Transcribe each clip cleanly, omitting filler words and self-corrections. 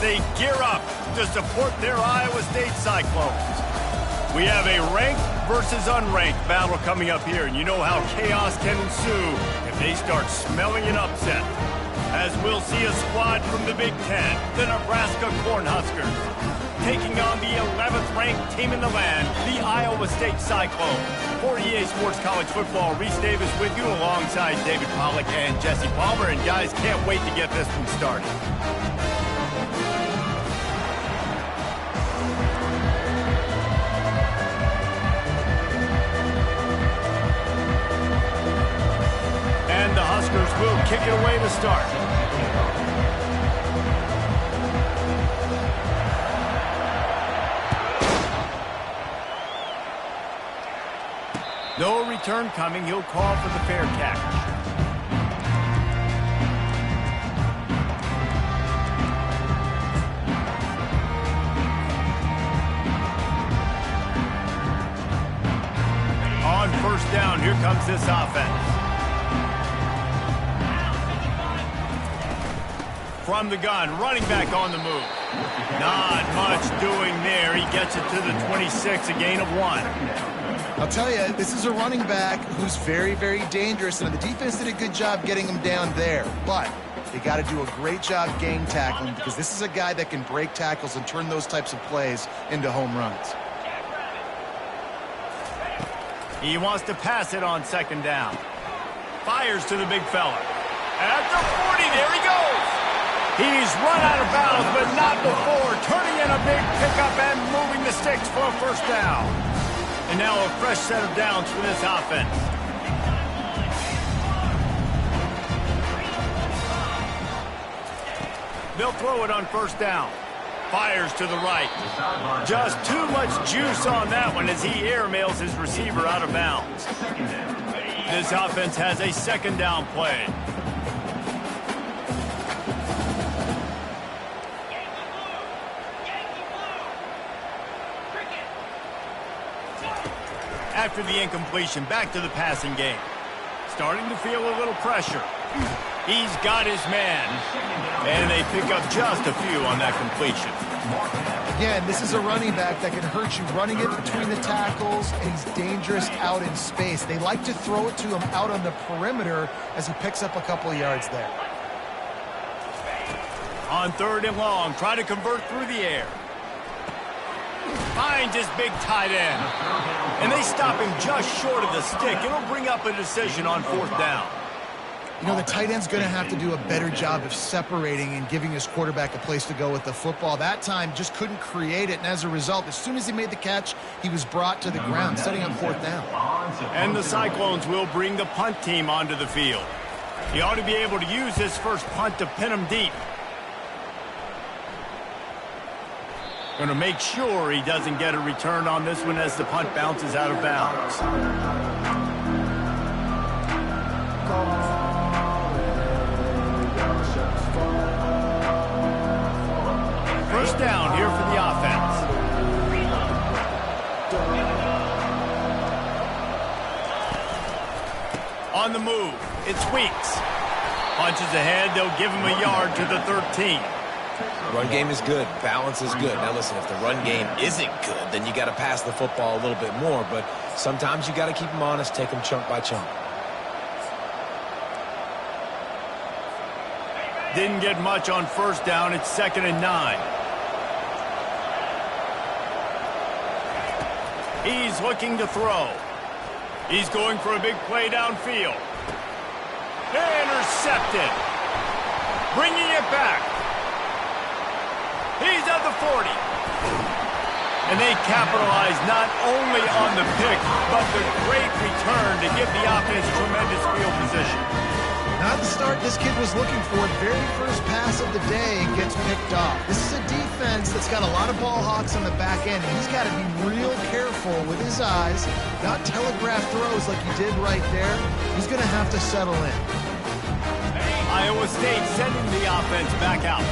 they gear up to support their Iowa State Cyclones. We have a ranked versus unranked battle coming up here, and you know how chaos can ensue if they start smelling an upset. As we'll see a squad from the Big Ten, the Nebraska Cornhuskers, taking on the 11th ranked team in the land, the Iowa State Cyclones. For EA Sports College Football, Reese Davis with you alongside David Pollack and Jesse Palmer, and guys, can't wait to get this one started. And the Huskers will kick it away to start. No return coming. He'll call for the fair catch. On first down, here comes this offense. From the gun, running back on the move. Not much doing there. He gets it to the 26, a gain of 1. I'll tell you, this is a running back who's very, very dangerous, and the defense did a good job getting him down there. But they got to do a great job gang tackling, because this is a guy that can break tackles and turn those types of plays into home runs. He wants to pass it on second down. Fires to the big fella. At the 40, there he goes. He's run out of bounds, but not before turning in a big pickup and moving the sticks for a first down. And now a fresh set of downs for this offense. They'll throw it on first down. Fires to the right. Just too much juice on that one as he airmails his receiver out of bounds. This offense has a second down play. After the incompletion, back to the passing game. Starting to feel a little pressure. He's got his man. And they pick up just a few on that completion. Again, this is a running back that can hurt you running it between the tackles, and he's dangerous out in space. They like to throw it to him out on the perimeter as he picks up a couple of yards there. On third and long, try to convert through the air. Finds his big tight end. And they stop him just short of the stick. It'll bring up a decision on fourth down. You know, the tight end's going to have to do a better job of separating and giving his quarterback a place to go with the football. That time just couldn't create it, and as a result, as soon as he made the catch, he was brought to the ground, setting up fourth down. And the Cyclones will bring the punt team onto the field. He ought to be able to use his first punt to pin him deep. Going to make sure he doesn't get a return on this one as the punt bounces out of bounds. First down here for the offense. On the move, it's Weeks. Punches ahead, they'll give him a yard to the 13. Run game is good. Balance is good. Now, listen, if the run game isn't good, then you got to pass the football a little bit more. But sometimes you got to keep them honest, take them chunk by chunk. Didn't get much on first down. It's 2nd and 9. He's looking to throw. He's going for a big play downfield. Intercepted. Bringing it back. He's at the 40. And they capitalize not only on the pick, but the great return to give the offense tremendous field position. Not the start this kid was looking for. The very first pass of the day gets picked off. This is a defense that's got a lot of ball hawks on the back end, and he's got to be real careful with his eyes, not telegraph throws like he did right there. He's going to have to settle in. Iowa State sending the offense back out.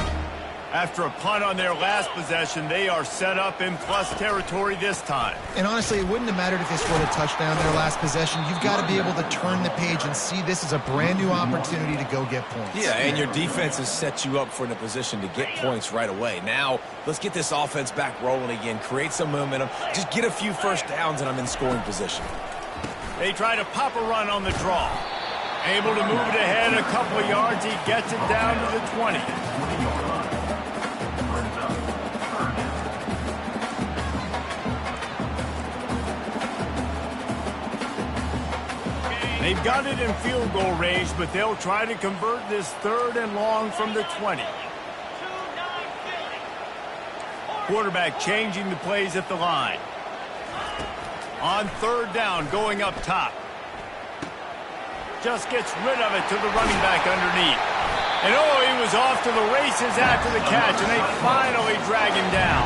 After a punt on their last possession, they are set up in plus territory this time. And honestly, it wouldn't have mattered if they scored a touchdown their last possession. You've got to be able to turn the page and see this as a brand new opportunity to go get points. Yeah, and your defense has set you up for a position to get points right away. Now, let's get this offense back rolling again, create some momentum, just get a few first downs, and I'm in scoring position. They try to pop a run on the draw. Able to move it ahead a couple of yards. He gets it down to the 20. They've got it in field goal range, but they'll try to convert this 3rd and long from the 20. Quarterback changing the plays at the line. On 3rd down, going up top. Just gets rid of it to the running back underneath. And oh, he was off to the races after the catch, and they finally drag him down.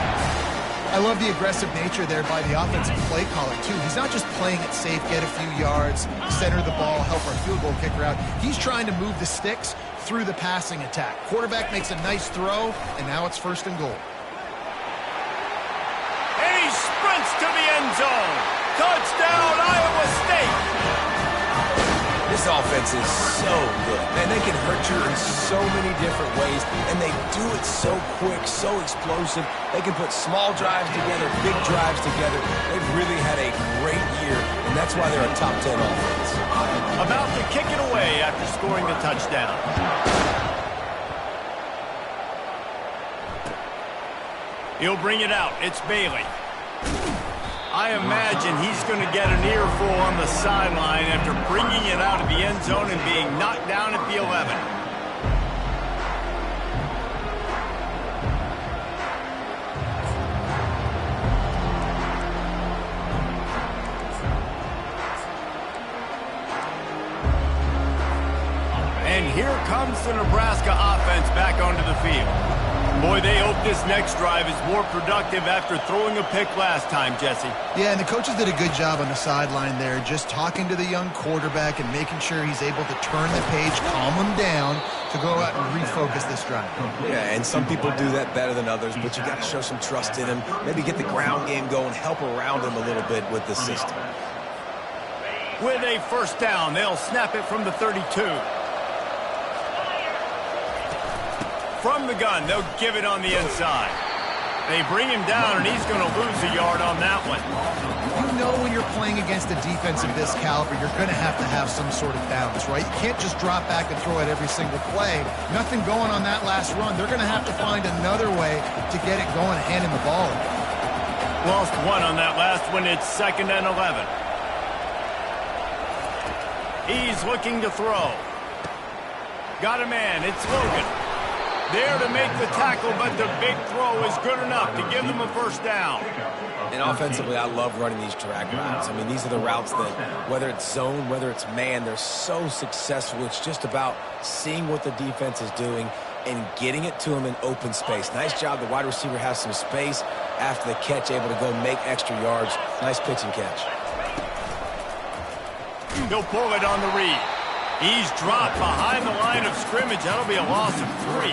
I love the aggressive nature there by the offensive play caller, too. He's not just playing it safe, get a few yards, center the ball, help our field goal kicker out. He's trying to move the sticks through the passing attack. Quarterback makes a nice throw, and now it's 1st and goal. And he sprints to the end zone. Touchdown, Iowa State. This offense is so good. Man, they can hurt you in so many different ways, and they do it so quick, so explosive. They can put small drives together, big drives together. They've really had a great year, and that's why they're a top 10 offense. About to kick it away after scoring the touchdown. He'll bring it out. It's Bailey. I imagine he's going to get an earful on the sideline after bringing it out of the end zone and being knocked down at the 11. And here comes the Nebraska offense back onto the field. Boy, they hope this next drive is more productive after throwing a pick last time, Jesse. Yeah, and the coaches did a good job on the sideline there, just talking to the young quarterback and making sure he's able to turn the page, calm him down to go out and refocus this drive. Yeah, and some people do that better than others, but you got to show some trust in him, maybe get the ground game going, help around him a little bit with the system. With a 1st down, they'll snap it from the 32. From the gun, they'll give it on the inside. They bring him down, and he's going to lose a yard on that one. You know when you're playing against a defense of this caliber, you're going to have some sort of balance, right? You can't just drop back and throw it every single play. Nothing going on that last run. They're going to have to find another way to get it going, handing the ball. Lost one on that last one. It's 2nd and 11. He's looking to throw. Got a man. It's Logan. There to make the tackle, but the big throw is good enough to give them a 1st down. And offensively, I love running these drag routes. I mean, these are the routes that, whether it's zone, whether it's man, they're so successful. It's just about seeing what the defense is doing and getting it to them in open space. Nice job. The wide receiver has some space after the catch, able to go make extra yards. Nice pitch and catch. He'll pull it on the read. He's dropped behind the line of scrimmage. That'll be a loss of 3.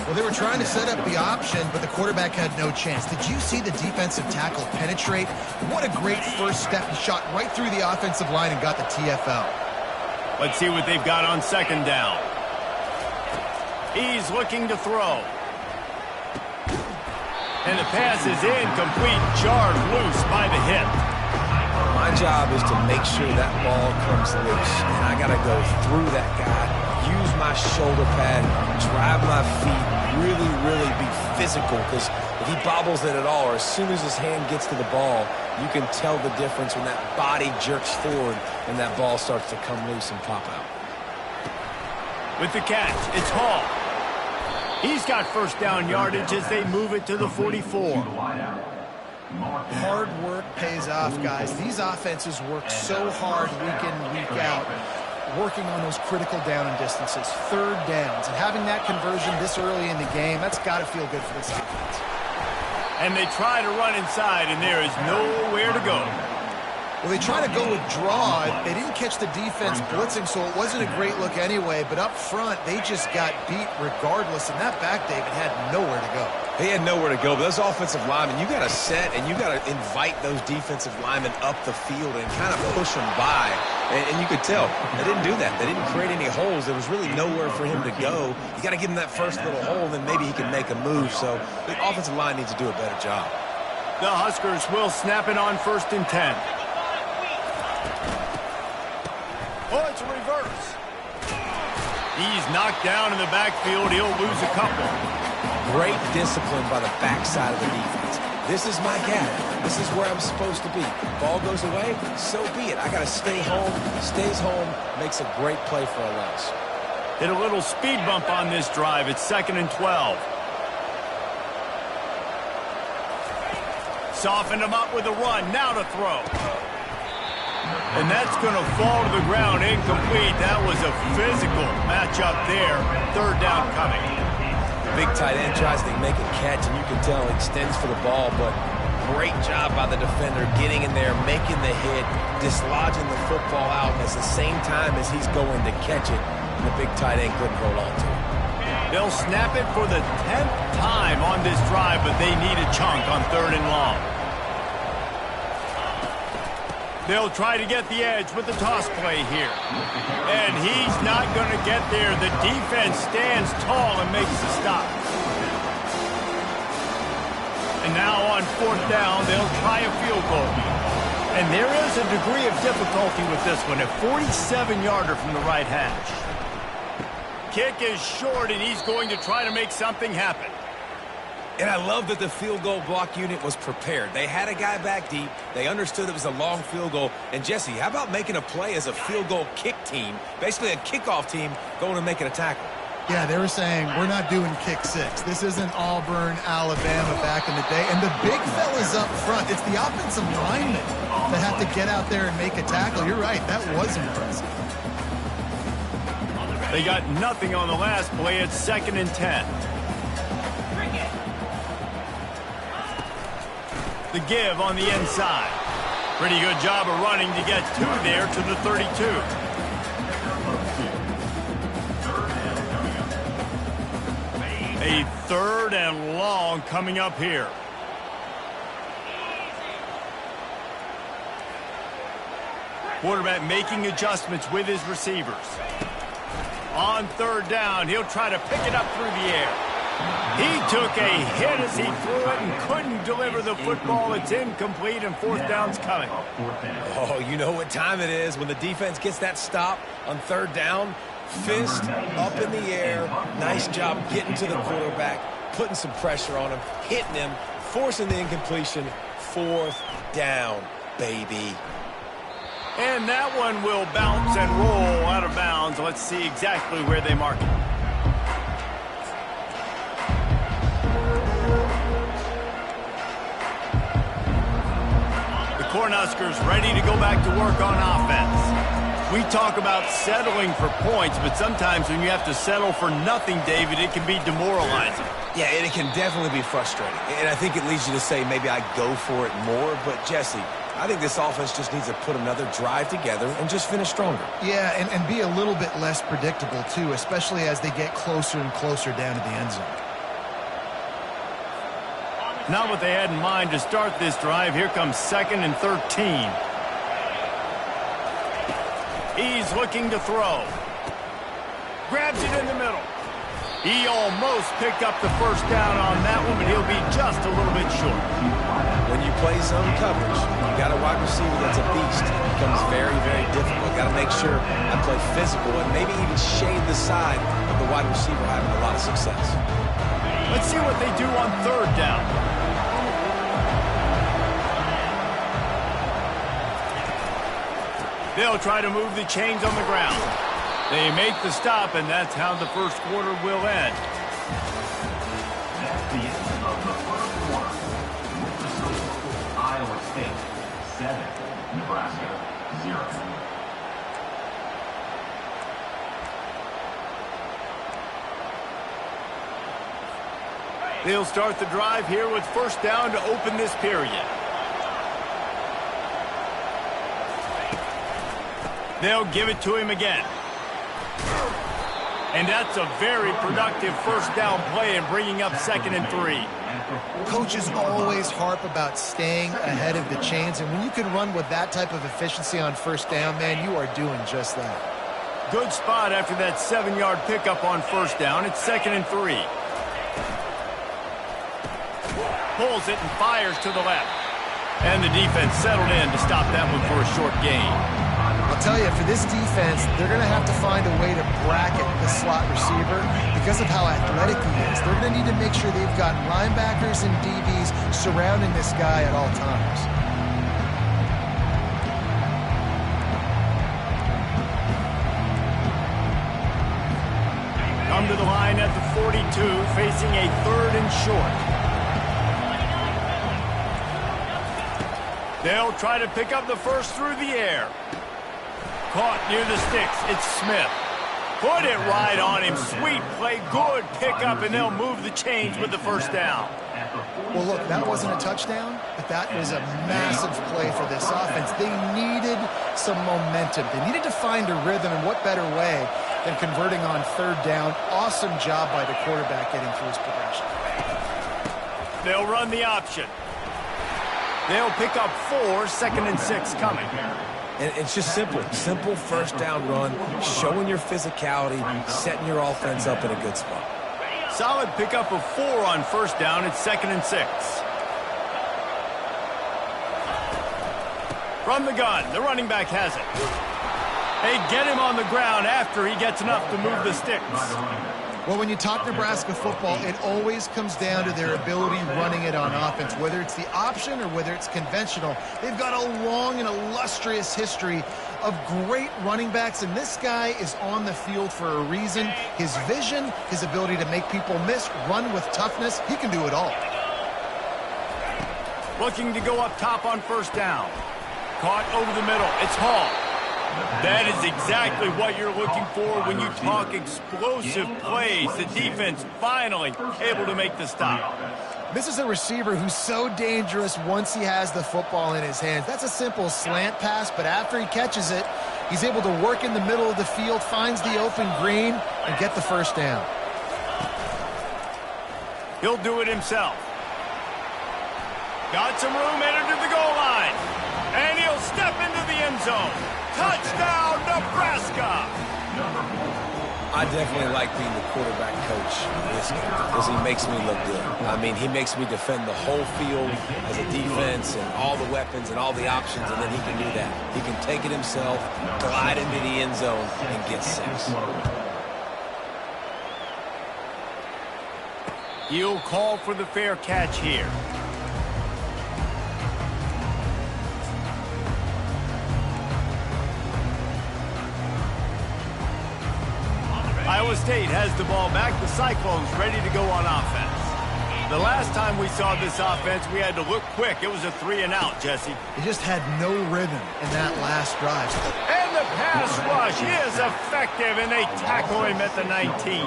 Well, they were trying to set up the option, but the quarterback had no chance. Did you see the defensive tackle penetrate? What a great first step. He shot right through the offensive line and got the TFL. Let's see what they've got on 2nd down. He's looking to throw. And the pass is incomplete, jarred loose by the hip. My job is to make sure that ball comes loose. And I got to go through that guy, use my shoulder pad, drive my feet, really be physical. Because if he bobbles it at all, or as soon as his hand gets to the ball, you can tell the difference when that body jerks forward and that ball starts to come loose and pop out. With the catch, it's Hall. He's got 1st down yardage as they move it to the 44. Hard work pays off, guys. These offenses work so hard week in, week out, working on those critical down and distances, 3rd downs. And having that conversion this early in the game, that's got to feel good for this offense. And they try to run inside, and there is nowhere to go. Well, they try to go with draw. They didn't catch the defense blitzing, so it wasn't a great look anyway. But up front, they just got beat regardless. And that back, David, had nowhere to go. He had nowhere to go. But those offensive linemen, you got to set and you got to invite those defensive linemen up the field and kind of push them by. And you could tell they didn't do that. They didn't create any holes. There was really nowhere for him to go. You got to give him that first little hole, then maybe he can make a move. So the offensive line needs to do a better job. The Huskers will snap it on 1st and 10. Oh, it's a reverse. He's knocked down in the backfield. He'll lose a couple. Great discipline by the backside of the defense. This is my gap. This is where I'm supposed to be. Ball goes away, so be it. I got to stay home. Stays home, makes a great play for a loss. Hit a little speed bump on this drive. It's 2nd and 12. Softened him up with a run. Now to throw. And that's going to fall to the ground incomplete. That was a physical matchup there. 3rd down coming. Big tight end tries to make a catch, and you can tell he extends for the ball, but great job by the defender getting in there, making the hit, dislodging the football out, and at the same time as he's going to catch it, and the big tight end couldn't hold on to it. They'll snap it for the 10th time on this drive, but they need a chunk on 3rd and long. They'll try to get the edge with the toss play here. And he's not going to get there. The defense stands tall and makes the stop. And now on 4th down, they'll try a field goal. And there is a degree of difficulty with this one, a 47-yarder from the right hash. Kick is short, and he's going to try to make something happen. And I love that the field goal block unit was prepared. They had a guy back deep. They understood it was a long field goal. And, Jesse, how about making a play as a field goal kick team, basically a kickoff team, going and making a tackle? Yeah, they were saying, we're not doing kick 6. This isn't Auburn, Alabama back in the day. And the big fellas up front, it's the offensive linemen that have to get out there and make a tackle. You're right, that was impressive. They got nothing on the last play. It's 2nd and 10. The give on the inside. Pretty good job of running to get 2 there to the 32. A 3rd and long coming up here. Quarterback making adjustments with his receivers. On 3rd down, he'll try to pick it up through the air. He took a hit as he threw it and couldn't deliver the football. It's incomplete, and 4th down's coming. Oh, you know what time it is when the defense gets that stop on 3rd down. Fist up in the air. Nice job getting to the quarterback, putting some pressure on him, hitting him, forcing the incompletion. 4th down, baby. And that one will bounce and roll out of bounds. Let's see exactly where they mark it. Cornhuskers ready to go back to work on offense. We talk about settling for points, but sometimes when you have to settle for nothing, David, it can be demoralizing. Yeah, and it can definitely be frustrating. And I think it leads you to say maybe I go for it more. But, Jesse, I think this offense just needs to put another drive together and just finish stronger. Yeah, and be a little bit less predictable, too, especially as they get closer and closer down to the end zone. Not what they had in mind to start this drive. Here comes 2nd and 13. He's looking to throw. Grabs it in the middle. He almost picked up the 1st down on that one, but he'll be just a little bit short. When you play zone coverage, you got a wide receiver that's a beast. It becomes very, very difficult. Got to make sure I play physical and maybe even shade the side of the wide receiver having a lot of success. Let's see what they do on 3rd down. They'll try to move the chains on the ground. They make the stop, and that's how the 1st quarter will end. That's the end of the 1st quarter. Iowa State 7, Nebraska 0. They'll start the drive here with 1st down to open this period. They'll give it to him again. And that's a very productive first down play and bringing up 2nd and 3. Coaches always harp about staying ahead of the chains, and when you can run with that type of efficiency on first down, man, you are doing just that. Good spot after that 7-yard pickup on first down. It's 2nd and 3. Pulls it and fires to the left. And the defense settled in to stop that one for a short gain. I'll tell you, for this defense, they're going to have to find a way to bracket the slot receiver because of how athletic he is. They're going to need to make sure they've got linebackers and DBs surrounding this guy at all times. Come to the line at the 42, facing a 3rd and short. They'll try to pick up the first through the air. Caught near the sticks. It's Smith. Put it right on him. Sweet play. Good pickup, and they'll move the chains with the first down. Well, look, that wasn't a touchdown, but that was a massive play for this offense. They needed some momentum. They needed to find a rhythm, and what better way than converting on 3rd down. Awesome job by the quarterback getting through his progression. They'll run the option. They'll pick up 4, 2nd and 6 coming. And it's just simple. Simple first down run, showing your physicality, setting your offense up in a good spot. Solid pickup of 4 on first down. It's 2nd and 6. From the gun, the running back has it. They get him on the ground after he gets enough to move the sticks. Well, when you talk Nebraska football, it always comes down to their ability running it on offense. Whether it's the option or whether it's conventional, they've got a long and illustrious history of great running backs, and this guy is on the field for a reason. His vision, his ability to make people miss, run with toughness, he can do it all. Looking to go up top on first down. Caught over the middle. It's Hall. That is exactly what you're looking for when you talk explosive plays. The defense finally able to make the stop. This is a receiver who's so dangerous once he has the football in his hands. That's a simple slant pass, but after he catches it, he's able to work in the middle of the field, finds the open green, and get the first down. He'll do it himself. Got some room headed to the goal line. And he'll step into the end zone. Touchdown, Nebraska! I definitely like being the quarterback coach of this game because he makes me look good. I mean, he makes me defend the whole field as a defense and all the weapons and all the options, and then he can do that. He can take it himself, glide into the end zone, and get 6. He'll call for the fair catch here. Iowa State has the ball back. The Cyclones ready to go on offense. The last time we saw this offense, we had to look quick. It was a 3-and-out, Jesse. He just had no rhythm in that last drive. And the pass rush is effective, and they tackle him at the 19.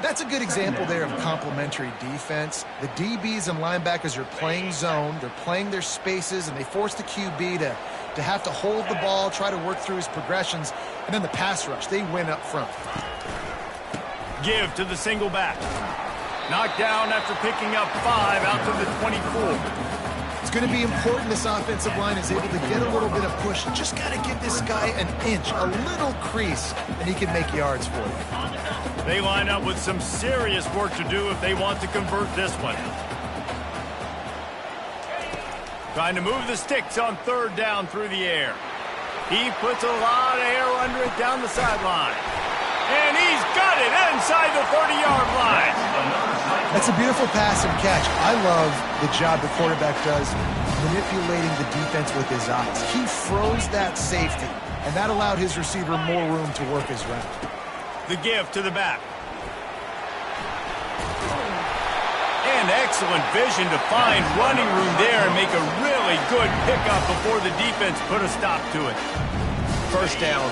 That's a good example there of complementary defense. The DBs and linebackers are playing zone. They're playing their spaces, and they force the QB to have to hold the ball, try to work through his progressions, and then the pass rush, they win up front. Give to the single back. Knocked down after picking up 5 out to the 24. It's going to be important this offensive line is able to get a little bit of push. Just got to give this guy an inch, a little crease, and he can make yards for you. They line up with some serious work to do if they want to convert this one. Trying to move the sticks on 3rd down through the air. He puts a lot of air under it down the sideline. And he's got it inside the 30-yard line. That's a beautiful pass and catch. I love the job the quarterback does manipulating the defense with his eyes. He froze that safety, and that allowed his receiver more room to work his route. The give to the back. And excellent vision to find running room there and make a really good pickup before the defense put a stop to it. First down,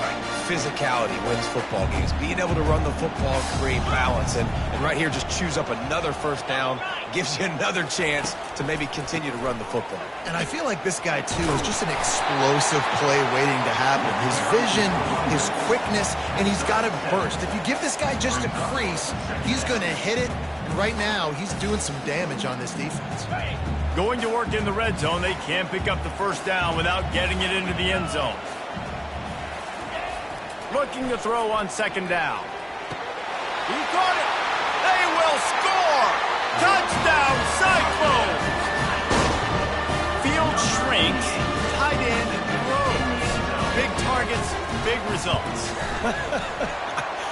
physicality wins football games. Being able to run the football, create balance, and right here just chews up another first down, gives you another chance to maybe continue to run the football. And I feel like this guy, too, is just an explosive play waiting to happen. His vision, his quickness, and he's got to burst. If you give this guy just a crease, he's going to hit it. And right now, he's doing some damage on this defense. Going to work in the red zone, they can't pick up the first down without getting it into the end zone. Looking to throw on second down. He caught it. They will score. Touchdown, Cyclones. Field shrinks, tight end grows. Big targets, big results.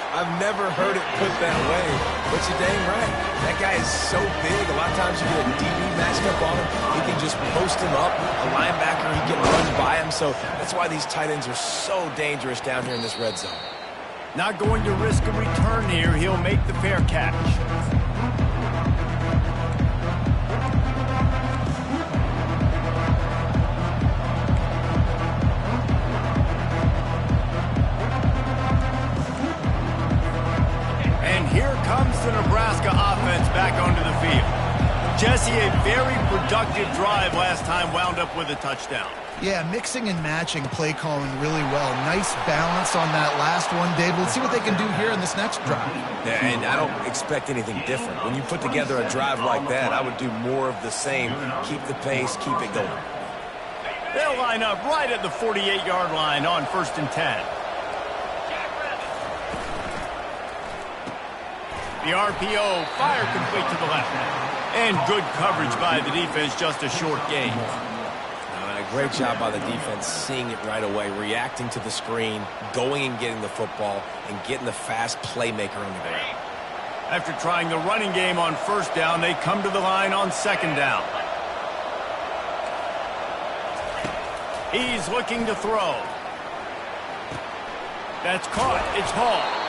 I've never heard it put that way, but you're dang right. That guy is so big. A lot of times you get a DB matched up on him. He can just post him up. A linebacker, he can run by him. So that's why these tight ends are so dangerous down here in this red zone. Not going to risk a return here. He'll make the fair catch. The Nebraska offense back onto the field. Jesse, a very productive drive last time, wound up with a touchdown. Yeah, mixing and matching play calling really well. Nice balance on that last one, Dave. Let's see what they can do here in this next drive. Yeah, and I don't expect anything different. When you put together a drive like that, I would do more of the same. Keep the pace, keep it going. They'll line up right at the 48-yard line on 1st and 10. The RPO, fire complete to the left. And good coverage by the defense, just a short gain. Great job by the defense, seeing it right away, reacting to the screen, going and getting the football, and getting the fast playmaker on the ground. After trying the running game on first down, they come to the line on second down. He's looking to throw. That's caught. It's Hall.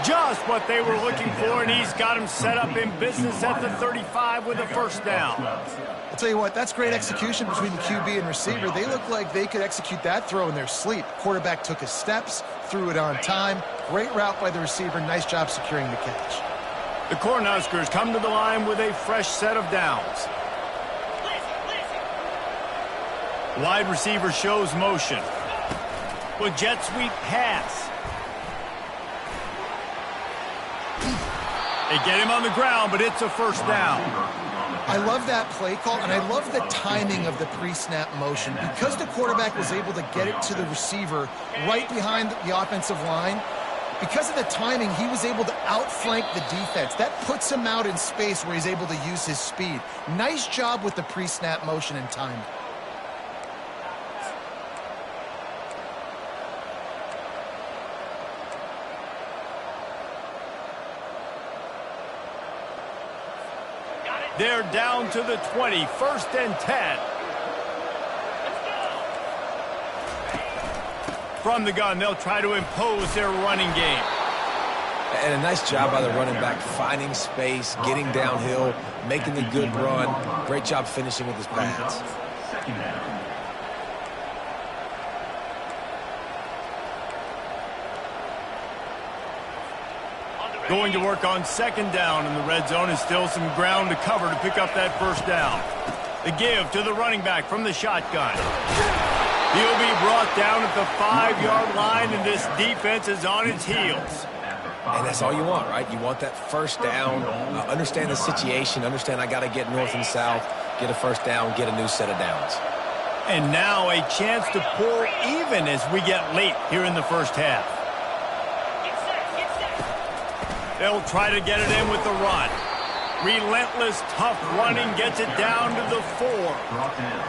Just what they were looking for, and he's got him set up in business at the 35 with a first down. I'll tell you what, that's great execution between the QB and receiver. They look like they could execute that throw in their sleep. Quarterback took his steps, threw it on time. Great route by the receiver. Nice job securing the catch. The Cornhuskers come to the line with a fresh set of downs. Wide receiver shows motion. With jet sweep pass. They get him on the ground, but it's a first down. I love that play call, and I love the timing of the pre-snap motion. Because the quarterback was able to get it to the receiver right behind the offensive line, because of the timing, he was able to outflank the defense. That puts him out in space where he's able to use his speed. Nice job with the pre-snap motion and timing. They're down to the 20, 1st and 10. From the gun, they'll try to impose their running game. And a nice job by the running back, finding space, getting downhill, making the good run. Great job finishing with his pads. Going to work on second down in the red zone, and still some ground to cover to pick up that first down. The give to the running back from the shotgun. He'll be brought down at the 5-yard line, and this defense is on its heels. And that's all you want, right? You want that first down, understand the situation, understand I got to get north and south, get a first down, get a new set of downs. And now a chance to pull even as we get late here in the first half. They'll try to get it in with the run. Relentless, tough running gets it down to the 4. Brought down.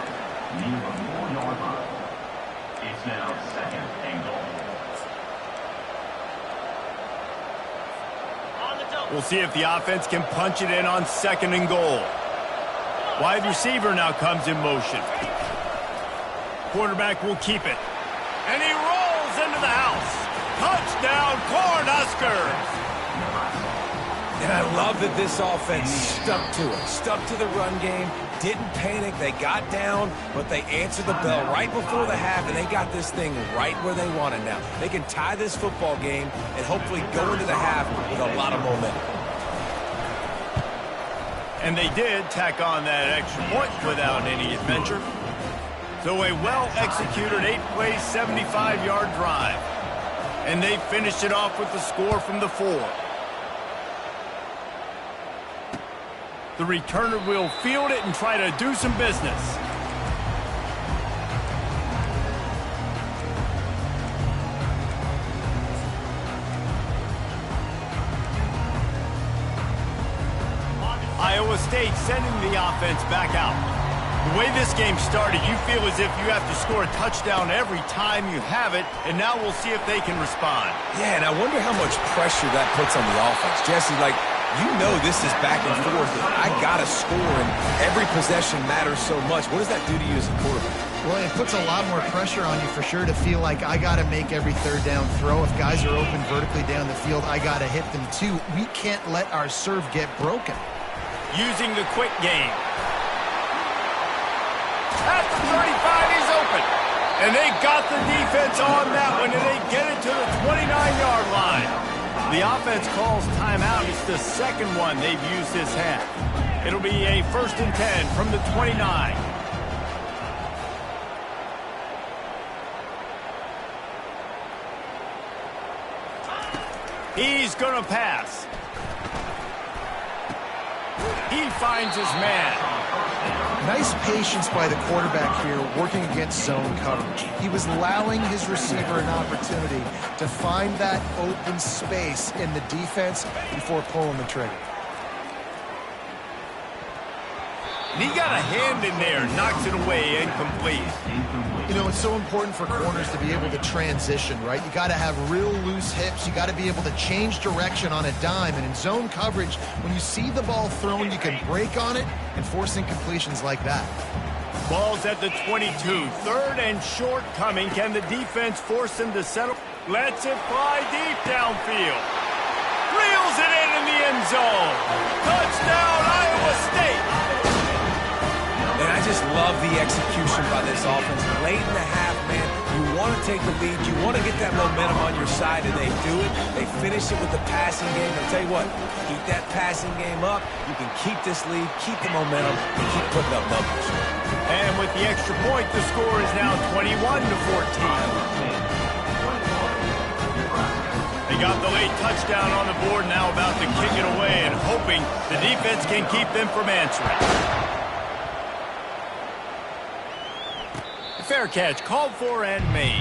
Near the 4-yard line. It's now 2nd and goal. We'll see if the offense can punch it in on 2nd and goal. Wide receiver now comes in motion. Quarterback will keep it. And he rolls into the house. Touchdown, Cornhuskers! And I love that this offense stuck to it, stuck to the run game, didn't panic. They got down, but they answered the bell right before the half, and they got this thing right where they want it now. They can tie this football game and hopefully go into the half with a lot of momentum. And they did tack on that extra point without any adventure. So a well-executed 8-play, 75-yard drive. And they finished it off with the score from the 4. The returner will field it and try to do some business. Iowa State sending the offense back out. The way this game started, you feel as if you have to score a touchdown every time you have it, and now we'll see if they can respond. Yeah, and I wonder how much pressure that puts on the offense. Jesse, like, you know this is back and forth. I got to score, and every possession matters so much. What does that do to you as a quarterback? Well, it puts a lot more pressure on you for sure to feel like I got to make every third down throw. If guys are open vertically down the field, I got to hit them too. We can't let our serve get broken. Using the quick game. At the 35, he's open. And they got the defense on that one, and they get it to the 29-yard line. The offense calls timeout. It's the second one they've used this half. It'll be a 1st and 10 from the 29. He's going to pass. He finds his man. Nice patience by the quarterback here working against zone coverage. He was allowing his receiver an opportunity to find that open space in the defense before pulling the trigger. And he got a hand in there, knocks it away, incomplete. You know, it's so important for corners to be able to transition, right? You got to have real loose hips. You got to be able to change direction on a dime. And in zone coverage, when you see the ball thrown, you can break on it and force incompletions like that. Ball's at the 22. 3rd and short coming. Can the defense force him to settle? Lets it fly deep downfield. Reels it in the end zone. Touchdown, Iowa State. And I just love the execution by this offense. Late in the half, man, you want to take the lead. You want to get that momentum on your side, and they do it. They finish it with the passing game. I'll tell you what, keep that passing game up. You can keep this lead, keep the momentum, and keep putting up numbers. And with the extra point, the score is now 21-14. They got the late touchdown on the board, now about to kick it away and hoping the defense can keep them from answering. Fair catch, called for and made.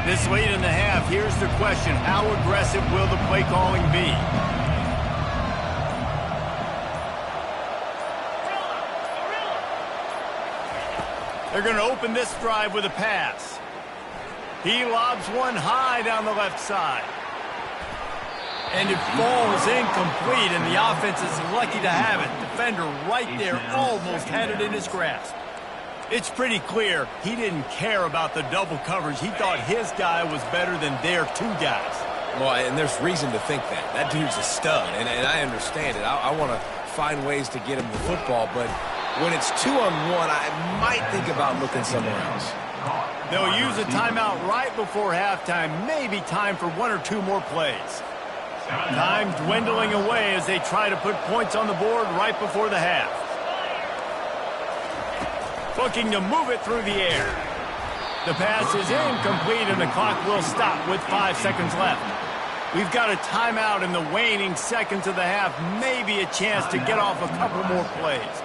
This late in the half, here's the question. How aggressive will the play calling be? They're going to open this drive with a pass. He lobs one high down the left side. And it falls incomplete, and the offense is lucky to have it. Defender right there almost had it in his grasp. It's pretty clear he didn't care about the double coverage. He thought his guy was better than their 2 guys. Well, and there's reason to think that. That dude's a stud, and I understand it. I want to find ways to get him the football, but when it's 2-on-1, I might think about looking somewhere else. They'll use a timeout right before halftime, maybe time for 1 or 2 more plays. Time dwindling away as they try to put points on the board right before the half. Looking to move it through the air. The pass is incomplete, and the clock will stop with 5 seconds left. We've got a timeout in the waning seconds of the half, maybe a chance to get off a couple more plays.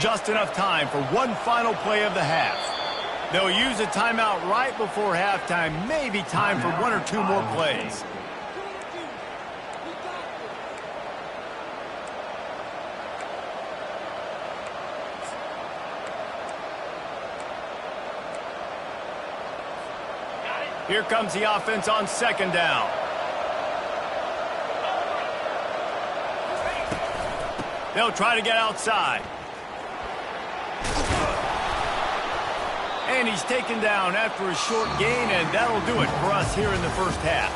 Just enough time for one final play of the half. They'll use a timeout right before halftime, maybe time for 1 or 2 more plays. Here comes the offense on second down. They'll try to get outside. And he's taken down after a short gain, and that'll do it for us here in the first half.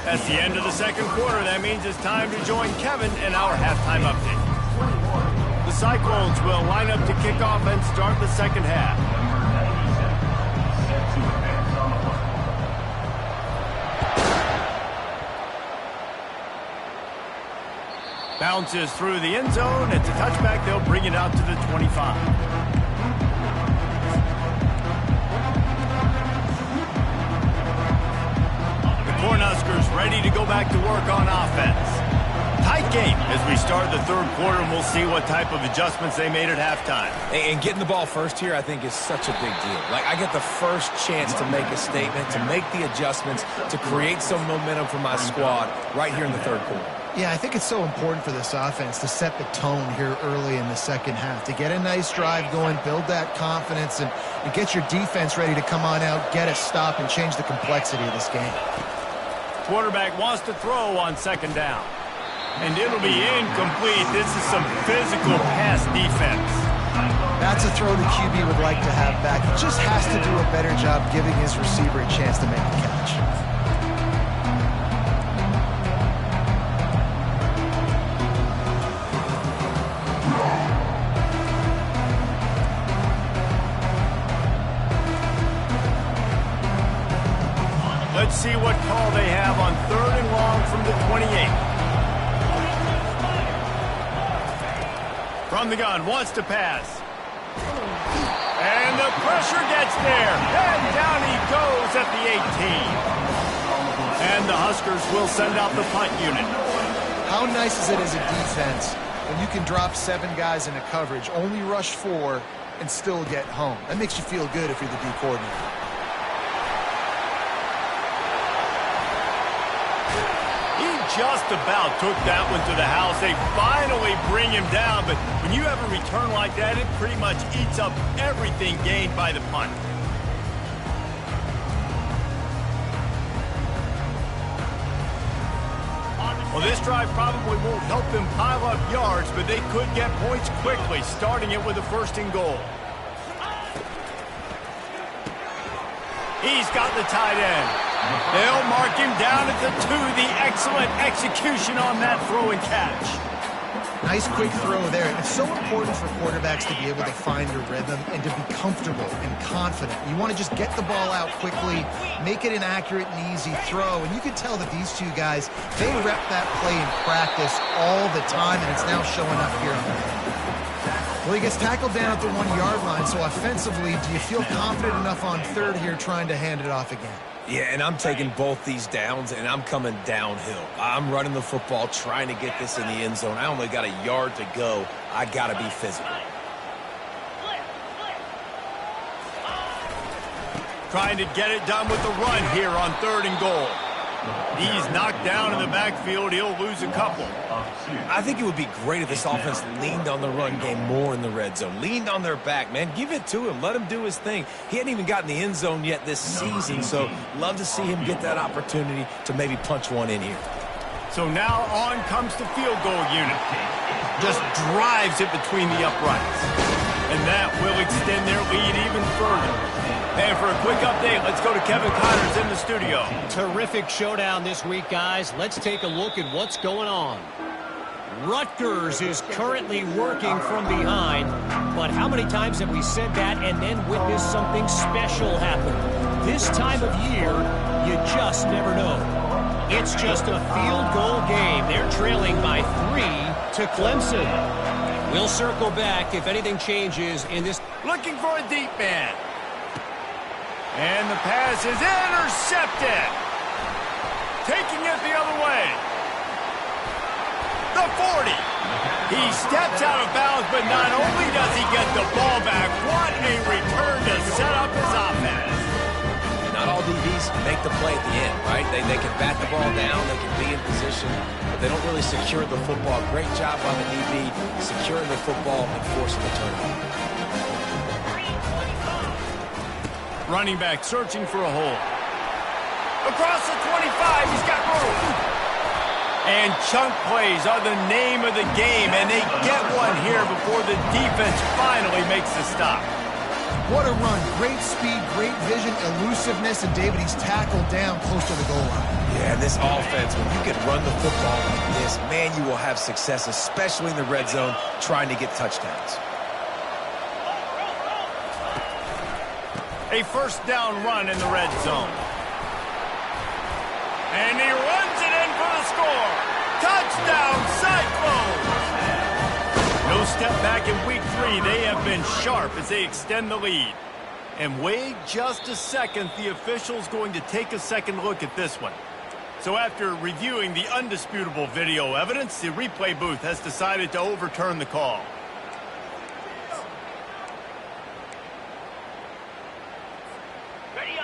That's the end of the second quarter. That means it's time to join Kevin in our halftime update. The Cyclones will line up to kick off and start the second half. Bounces through the end zone. It's a touchback. They'll bring it out to the 25. Cornhuskers ready to go back to work on offense. Tight game as we start the third quarter, and we'll see what type of adjustments they made at halftime. And getting the ball first here, I think, is such a big deal. Like, I get the first chance to make a statement, to make the adjustments, to create some momentum for my squad right here in the third quarter. Yeah, I think it's so important for this offense to set the tone here early in the second half, to get a nice drive going, build that confidence, and get your defense ready to come on out, get a stop, and change the complexity of this game. Quarterback wants to throw on second down. And it'll be incomplete. This is some physical pass defense. That's a throw the QB would like to have back. He just has to do a better job giving his receiver a chance to make the catch. Let's see what call they have on third and long from the 28. From the gun, wants to pass. And the pressure gets there. And down he goes at the 18. And the Huskers will send out the punt unit. How nice is it as a defense when you can drop 7 guys into coverage, only rush 4, and still get home? That makes you feel good if you're the D coordinator. Just about took that one to the house. They finally bring him down, but when you have a return like that, it pretty much eats up everything gained by the punt. Well, this drive probably won't help them pile up yards, but they could get points quickly, starting it with a first and goal. He's got the tight end. They'll mark him down at the 2. The excellent execution on that throw and catch. Nice quick throw there. It's so important for quarterbacks to be able to find a rhythm and to be comfortable and confident. You want to just get the ball out quickly, make it an accurate and easy throw. And you can tell that these two guys, they rep that play in practice all the time, and it's now showing up here on the field. Well, he gets tackled down at the 1-yard line, so offensively, do you feel confident enough on third here trying to hand it off again? Yeah, and I'm taking both these downs, and I'm coming downhill. I'm running the football, trying to get this in the end zone. I only got a yard to go. I got to be physical. Trying to get it done with the run here on third and goal. He's knocked down in the backfield. He'll lose a couple. I think it would be great if this offense leaned on the run game more in the red zone. Leaned on their back, man. Give it to him. Let him do his thing. He hadn't even gotten the end zone yet this season, so love to see him get that opportunity to maybe punch one in here. So now on comes the field goal unit. Just drives it between the uprights. And that will extend their lead even further. And for a quick update, let's go to Kevin Connors in the studio. Terrific showdown this week, guys. Let's take a look at what's going on. Rutgers is currently working from behind, but how many times have we said that and then witnessed something special happen? This time of year, you just never know. It's just a field goal game. They're trailing by 3 to Clemson. We'll circle back if anything changes in this. Looking for a deep man. And the pass is intercepted. Taking it the other way. The 40. He steps out of bounds, but not only does he get the ball back, what a return to set up his offense. And not all DBs make the play at the end, right? They can bat the ball down, they can be in position, but they don't really secure the football. Great job by the DB securing the football and forcing the turnover. Running back searching for a hole. Across the 25, he's got room. And chunk plays are the name of the game, and they get one here before the defense finally makes the stop. What a run. Great speed, great vision, elusiveness, and David, he's tackled down close to the goal line. Yeah, and this offense, when you can run the football like this, man, you will have success, especially in the red zone, trying to get touchdowns. A first down run in the red zone. And he runs it in for the score. Touchdown, Cyclones! No step back in week 3. They have been sharp as they extend the lead. And wait just a second. The official's going to take a second look at this one. So after reviewing the undisputable video evidence, the replay booth has decided to overturn the call.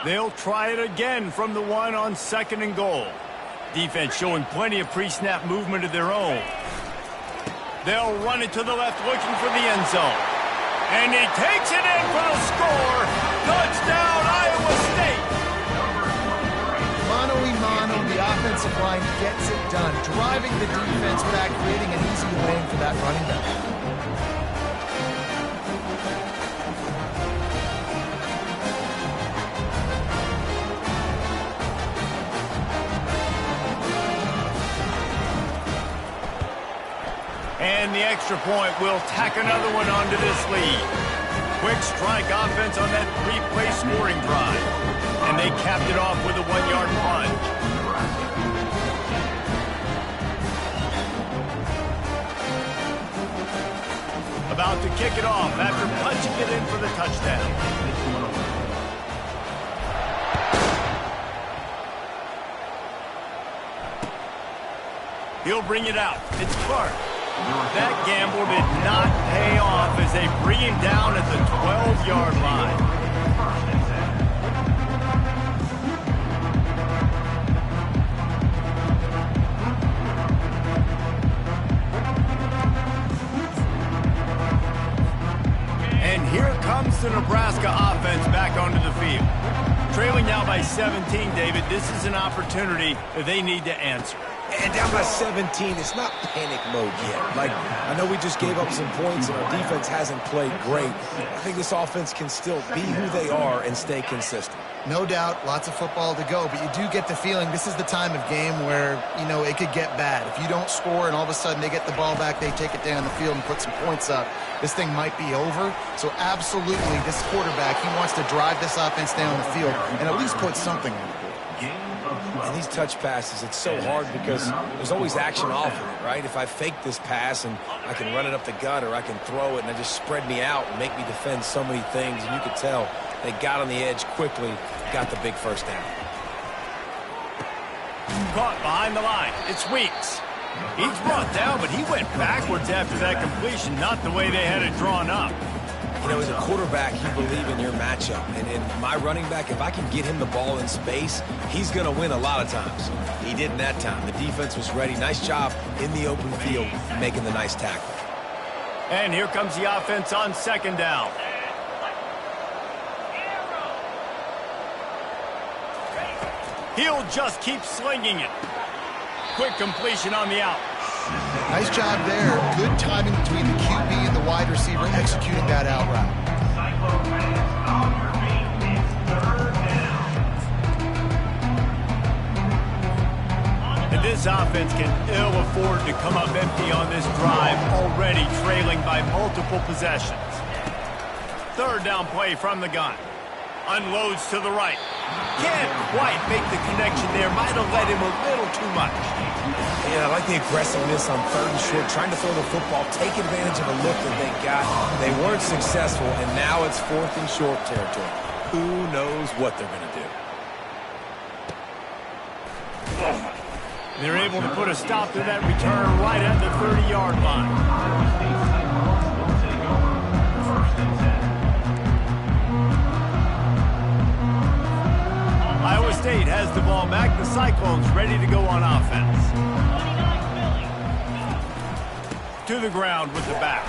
They'll try it again from the one on 2nd and goal. Defense showing plenty of pre-snap movement of their own. They'll run it to the left looking for the end zone. And he takes it in for the score. Touchdown, Iowa State. Mano-a-mano, the offensive line gets it done, driving the defense back, creating an easy lane for that running back. And the extra point will tack another one onto this lead. Quick strike offense on that 3-play scoring drive. And they capped it off with a 1-yard plunge. About to kick it off after punching it in for the touchdown. He'll bring it out. It's Palr. That gamble did not pay off as they bring him down at the 12-yard line. And here comes the Nebraska offense back onto the field. Trailing now by 17, David, this is an opportunity that they need to answer. And down by 17, it's not panic mode yet. Like, I know we just gave up some points and our defense hasn't played great. I think this offense can still be who they are and stay consistent. No doubt, lots of football to go, but you do get the feeling this is the time of game where, you know, it could get bad. If you don't score and all of a sudden they get the ball back, they take it down the field and put some points up, this thing might be over. So absolutely, this quarterback, he wants to drive this offense down the field and at least put something on the board. And these touch passes, it's so hard because there's always action off of it, right? If I fake this pass and I can run it up the gut or I can throw it and they just spread me out and make me defend so many things, and you could tell they got on the edge quickly, got the big first down. Caught behind the line. It's Weeks. He's brought down, but he went backwards after that completion, not the way they had it drawn up. You know, as a quarterback, you believe in your matchup. And in my running back, if I can get him the ball in space, he's going to win a lot of times. He didn't that time. The defense was ready. Nice job in the open field making the nice tackle. And here comes the offense on 2nd down. He'll just keep slinging it. Quick completion on the out. Nice job there. Good timing between the QB and the wide receiver executing that out route. And this offense can ill afford to come up empty on this drive, already trailing by multiple possessions. 3rd down play from the gun. Unloads to the right. Can't quite make the connection there. Might have led him a little too much. Yeah, I like the aggressiveness on 3rd and short, trying to throw the football, take advantage of a look that they got. They weren't successful, and now it's 4th and short territory. Who knows what they're going to do? They're able to put a stop to that return right at the 30-yard line. Iowa State has the ball back. The Cyclones ready to go on offense. To the ground with the back.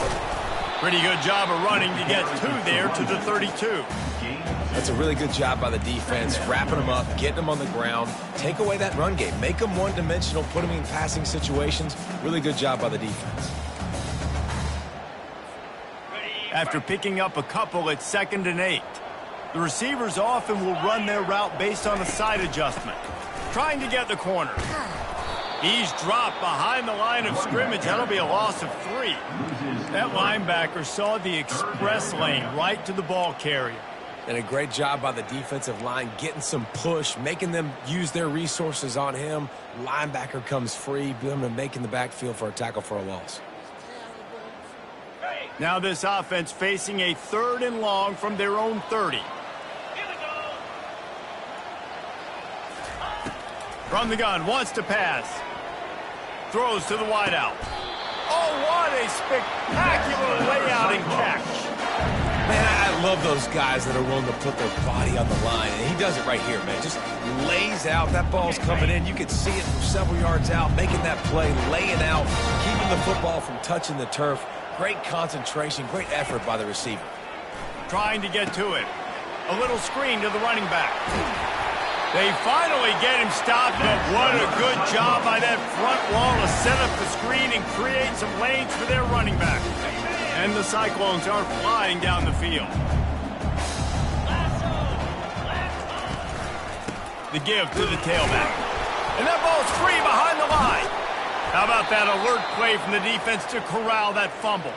Pretty good job of running to get 2 there to the 32. That's a really good job by the defense, wrapping them up, getting them on the ground. Take away that run game. Make them one-dimensional, put them in passing situations. Really good job by the defense. After picking up a couple at 2nd and 8, the receivers often will run their route based on a side adjustment, trying to get the corner. He's dropped behind the line of scrimmage. That'll be a loss of 3. That linebacker saw the express lane right to the ball carrier. And a great job by the defensive line, getting some push, making them use their resources on him. Linebacker comes free, boom, and making the backfield for a tackle for a loss. Now this offense facing a 3rd and long from their own 30. From the gun, wants to pass. Throws to the wideout. Oh, what a spectacular layout and catch. Man, I love those guys that are willing to put their body on the line. And he does it right here, man. Just lays out. That ball's coming in. You can see it from several yards out, making that play, laying out, keeping the football from touching the turf. Great concentration, great effort by the receiver. Trying to get to it. A little screen to the running back. They finally get him stopped, but what a good job by that front wall to set up the screen and create some lanes for their running back. And the Cyclones are flying down the field. The give to the tailback. And that ball's free behind the line. How about that alert play from the defense to corral that fumble?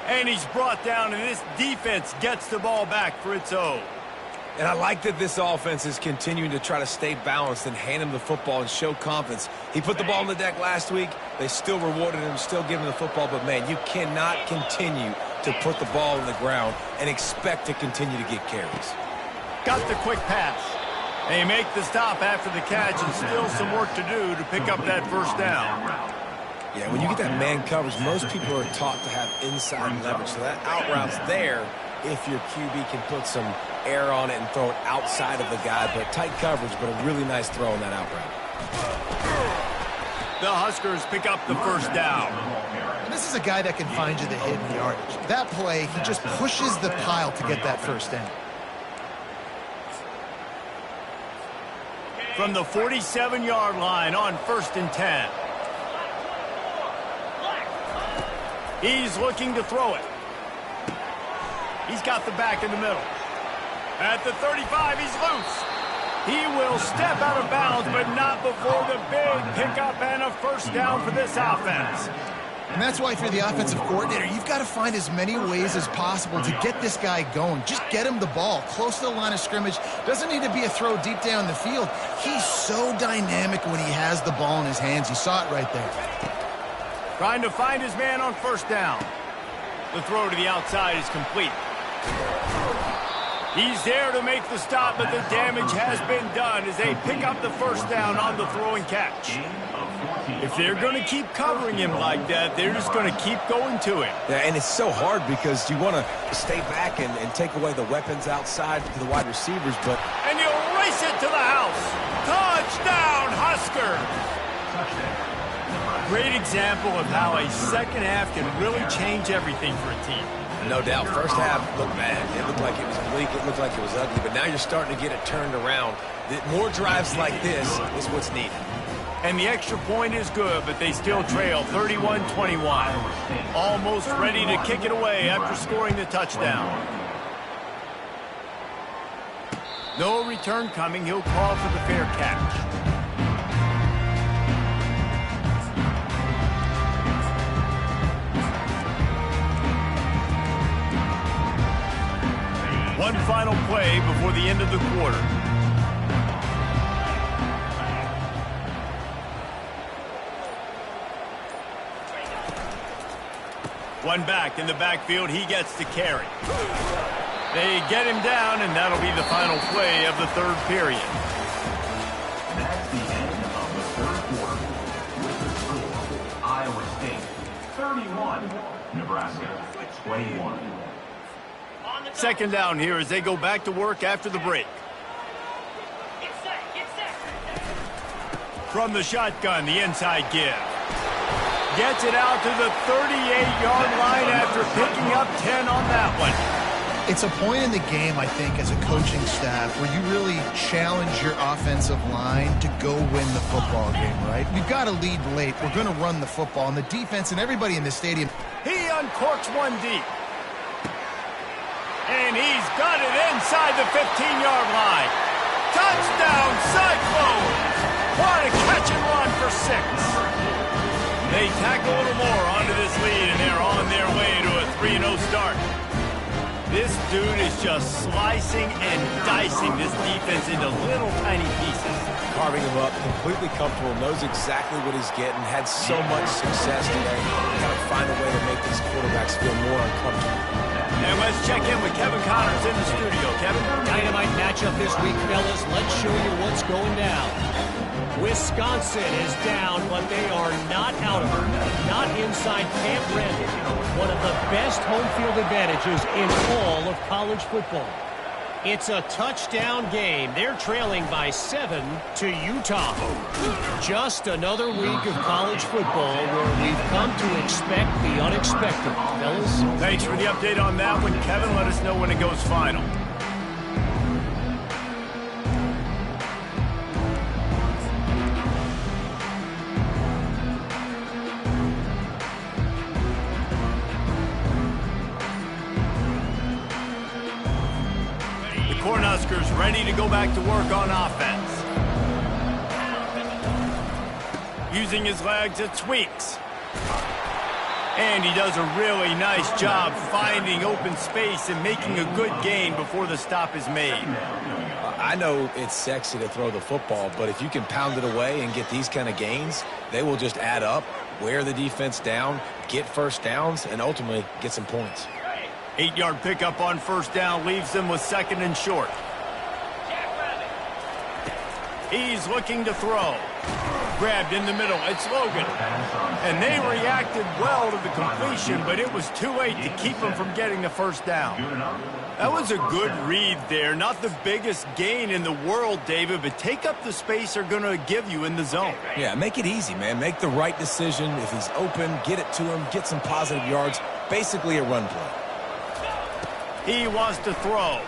And he's brought down, and this defense gets the ball back for its own. And I like that this offense is continuing to try to stay balanced and hand him the football and show confidence. He put the ball on the deck last week. They still rewarded him, still giving him the football. But, man, you cannot continue to put the ball on the ground and expect to continue to get carries. Got the quick pass. They make the stop after the catch, and still some work to do to pick up that first down. Yeah, when you get that man coverage, most people are taught to have inside leverage. So that out route's there if your QB can put some air on it and throw it outside of the guy. But tight coverage, but a really nice throw on that out route. The Huskers pick up the first down. And this is a guy that can find you the hidden yardage. That play, he just pushes the pile to get that first down. From the 47-yard line on 1st and 10. He's looking to throw it. He's got the back in the middle. At the 35, he's loose. He will step out of bounds, but not before the big pickup and a first down for this offense. And that's why if you're the offensive coordinator, you've got to find as many ways as possible to get this guy going. Just get him the ball close to the line of scrimmage. Doesn't need to be a throw deep down the field. He's so dynamic when he has the ball in his hands. You saw it right there. Trying to find his man on first down. The throw to the outside is complete. He's there to make the stop, but the damage has been done as they pick up the first down on the throw and catch. If they're going to keep covering him like that, they're just going to keep going to it. Yeah, and it's so hard because you want to stay back and take away the weapons outside to the wide receivers, but... And you'll race it to the house. Touchdown, Huskers! Great example of how a second half can really change everything for a team. No doubt. First half looked bad. It looked like it was bleak. It looked like it was ugly. But now you're starting to get it turned around. More drives like this is what's needed. And the extra point is good, but they still trail 31-21. Almost ready to kick it away after scoring the touchdown. No return coming. He'll call for the fair catch. One final play before the end of the quarter. One back in the backfield. He gets to carry. They get him down, and that'll be the final play of the third period. That's the end of the third quarter. With the score, Iowa State 31, Nebraska 21. Second down here as they go back to work after the break. From the shotgun, the inside give. Gets it out to the 38-yard line after picking up 10 on that one. It's a point in the game, I think, as a coaching staff where you really challenge your offensive line to go win the football game, right? We've got to lead late. We're going to run the football. And the defense and everybody in the stadium. He uncorks one deep. And he's got it inside the 15-yard line. Touchdown, Cyclones! What a catch and run for 6. They tack a little more onto this lead, and they're on their way to a 3-0 start. This dude is just slicing and dicing this defense into little tiny pieces. Carving him up, completely comfortable, knows exactly what he's getting, had so much success today. Got to find a way to make these quarterbacks feel more uncomfortable. And let's check in with Kevin Connors in the studio. Kevin? Dynamite matchup this week, fellas. Let's show you what's going down. Wisconsin is down, but they are not out of it. Not inside Camp Randall. One of the best home field advantages in all of college football. It's a touchdown game. They're trailing by 7 to Utah. Just another week of college football where we've come to expect the unexpected, fellas. Thanks for the update on that one, Kevin. Let us know when it goes final. Cornhuskers ready to go back to work on offense. Using his legs, it sweeps. And he does a really nice job finding open space and making a good gain before the stop is made. I know it's sexy to throw the football, but if you can pound it away and get these kind of gains, they will just add up, wear the defense down, get first downs, and ultimately get some points. 8-yard pickup on first down leaves them with 2nd and short. He's looking to throw. Grabbed in the middle. It's Logan. And they reacted well to the completion, but it was too late to keep him from getting the first down. That was a good read there. Not the biggest gain in the world, David, but take up the space they're going to give you in the zone. Yeah, make it easy, man. Make the right decision. If he's open, get it to him, get some positive yards. Basically a run play. He wants to throw.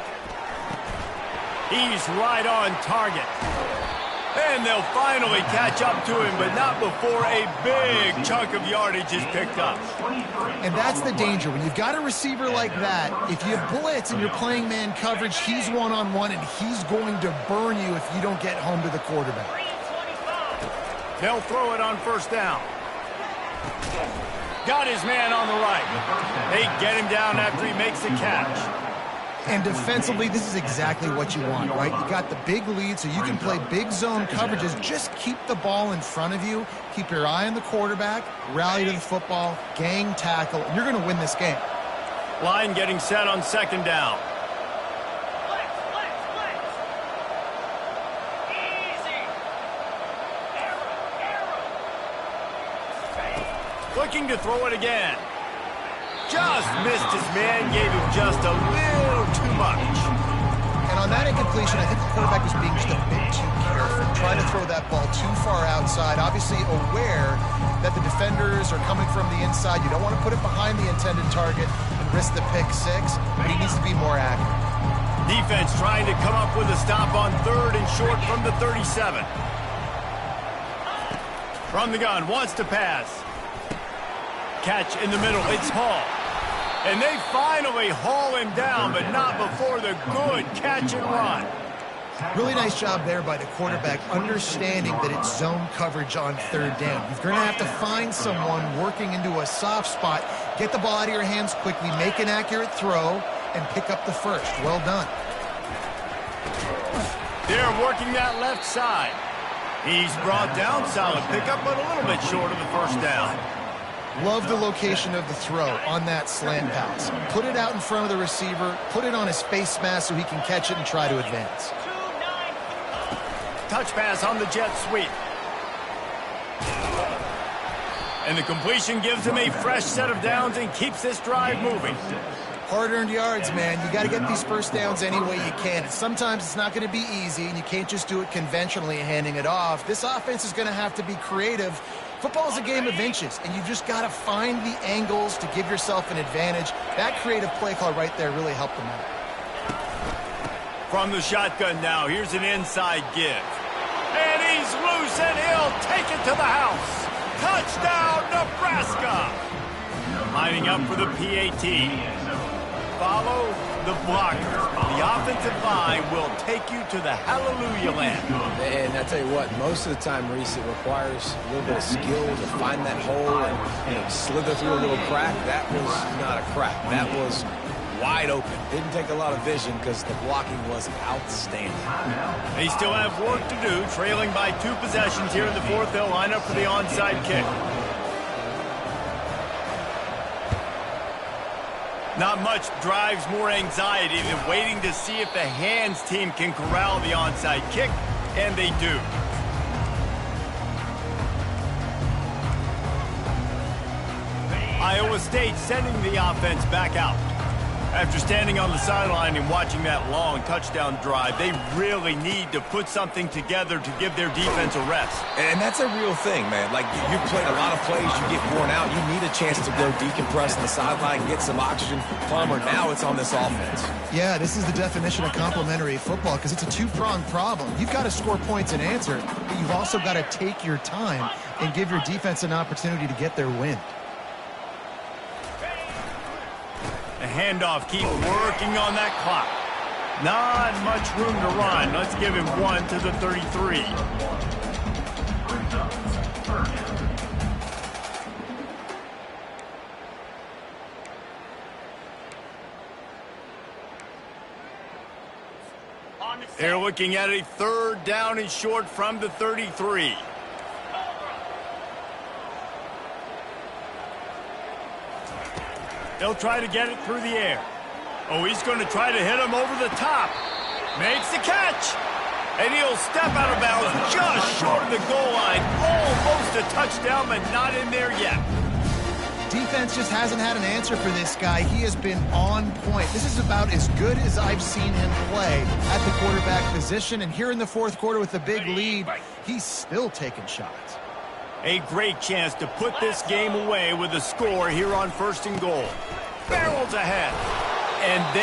He's right on target. And they'll finally catch up to him, but not before a big chunk of yardage is picked up. And that's the danger. When you've got a receiver like that, if you blitz and you're playing man coverage, he's one-on-one, and he's going to burn you if you don't get home to the quarterback. They'll throw it on first down. Got his man on the right. They get him down after he makes the catch. And defensively, this is exactly what you want, right? You got the big lead, so you can play big zone coverages. Just keep the ball in front of you. Keep your eye on the quarterback. Rally to the football. Gang tackle. And you're going to win this game. Line getting set on 2nd down. Looking to throw it again. Just missed his man, gave him just a little too much. And on that incompletion, I think the quarterback was being just a bit too careful, trying to throw that ball too far outside, obviously aware that the defenders are coming from the inside. You don't want to put it behind the intended target and risk the pick 6, but he needs to be more accurate. Defense trying to come up with a stop on 3rd and short from the 37. From the gun, wants to pass. Catch in the middle, it's Hall. And they finally haul him down, but not before the good catch and run. Really nice job there by the quarterback, understanding that it's zone coverage on 3rd down. You're going to have to find someone working into a soft spot, get the ball out of your hands quickly, make an accurate throw, and pick up the first. Well done. They're working that left side. He's brought down, solid pickup, but a little bit short of the first down. Love the location of the throw on that slant pass. Put it out in front of the receiver, put it on his face mask so he can catch it and try to advance. Touch pass on the jet sweep. And the completion gives him a fresh set of downs and keeps this drive moving. Hard-earned yards, man. You got to get these first downs any way you can. And sometimes it's not going to be easy, and you can't just do it conventionally handing it off. This offense is going to have to be creative, Football is a game of inches, and you've just got to find the angles to give yourself an advantage. That creative play call right there really helped them out. From the shotgun now, here's an inside give. And he's loose, and he'll take it to the house. Touchdown, Nebraska! Lining up for the PAT. Follow the blocker. The offensive line will take you to the hallelujah land. And I tell you what, most of the time, Reese, it requires a little bit of skill to find that hole and slither through a little crack. That was not a crack. That was wide open. Didn't take a lot of vision because the blocking was outstanding. They still have work to do, trailing by 2 possessions here in the fourth. They'll line up for the onside kick. Not much drives more anxiety than waiting to see if the hands team can corral the onside kick, and they do. Iowa State sending the offense back out. After standing on the sideline and watching that long touchdown drive, they really need to put something together to give their defense a rest. And that's a real thing, man. Like, you've played a lot of plays, you get worn out, you need a chance to go decompress on the sideline, get some oxygen. Palmer, now it's on this offense. Yeah, this is the definition of complementary football because it's a two-pronged problem. You've got to score points and answer, but you've also got to take your time and give your defense an opportunity to get their wind. The handoff keeps working on that clock. Not much room to run. Let's give him 1 to the 33. They're looking at a 3rd down and short from the 33. They'll try to get it through the air. Oh, he's going to try to hit him over the top. Makes the catch. And he'll step out of bounds just short of the goal line. Almost a touchdown, but not in there yet. Defense just hasn't had an answer for this guy. He has been on point. This is about as good as I've seen him play at the quarterback position. And here in the fourth quarter with a big lead, he's still taking shots. A great chance to put this game away with a score here on 1st and goal. Barrels ahead. And then